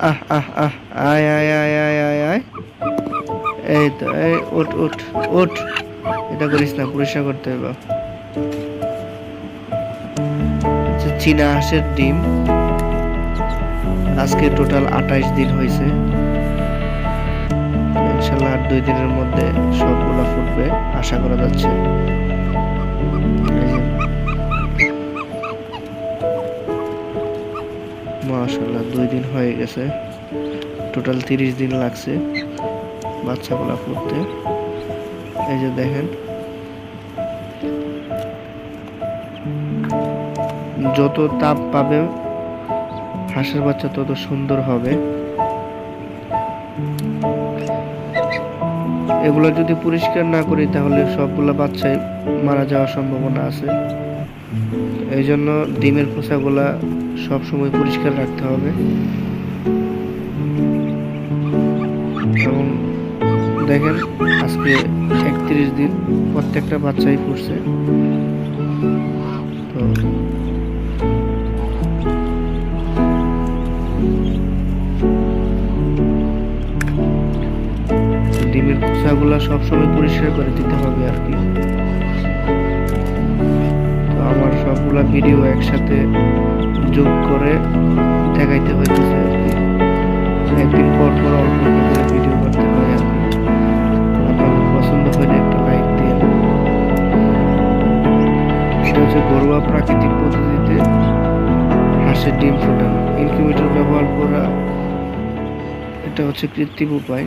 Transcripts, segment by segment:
আহ আহ আহ আয় আয় আয় আয় আয় আয় এই তো এই উঠ উঠ উঠ এটা করিস না পরিষ্কার করতে হবে চীনা হাঁসের ডিম আজকে টোটাল 28 দিন হয়েছে ইনশাল্লাহ আর 2 দিনের মধ্যে সবগুলা ফুটবে আশা করা যাচ্ছে মাশাআল্লাহ 2 দিন হয়ে গেছে টোটাল 30 দিন লাগছে বাচ্চাগুলা ফুটতে এই যে দেখেন যত তাপ পাবে হাঁসের বাচ্চা তত সুন্দর হবে এগুলো যদি পরিষ্কার না করি তাহলে সবগুলা বাচ্চাই মারা যাওয়ার সম্ভাবনা আছে এই জন্য ডিমের খোসাগুলা সবসময় পরিষ্কার রাখতে হবে এবং দেখেন আজকে 31 দিন প্রত্যেকটা বাচ্চাই ফুটছে তো ডিমের খোসাগুলা সবসময় পরিষ্কার করে দিতে হবে আর কি তো আমার সবগুলা ভিডিও একসাথে যোগ করে দেখাইতে হইতেছে আর কি একদিন পর পর অল্প করে ভিডিও করতে হয় আর কি আপনাদের পছন্দ হলে একটা লাইক দিয়ে এটা হচ্ছে ঘরোয়া প্রাকৃতিক পদ্ধতিতে হাঁসের ডিম ফোটানো ইনকিউবেটর ব্যবহার করা এটা হচ্ছে কৃত্রিম উপায়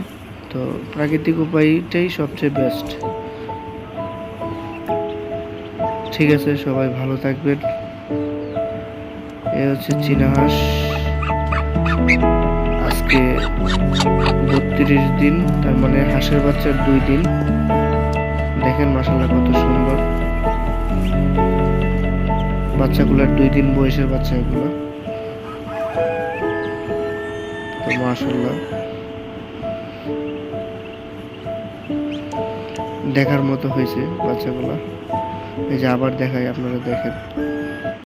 তো প্রাকৃতিক উপায়টাই সবচেয়ে বেস্ট ঠিক আছে সবাই ভালো থাকবেন এই হচ্ছে চীনা হাঁস আজকে 32 দিন তার মানে হাঁসের বাচ্চার 2 দিন দেখেন মাশাআল্লাহ কত সুন্দর বাচ্চাগুলোর 2 দিন বয়সের বাচ্চা এগুলো তো মাশাআল্লাহ দেখার মতো হয়েছে বাচ্চাগুলা এই যে আবার দেখাই আপনারা দেখেন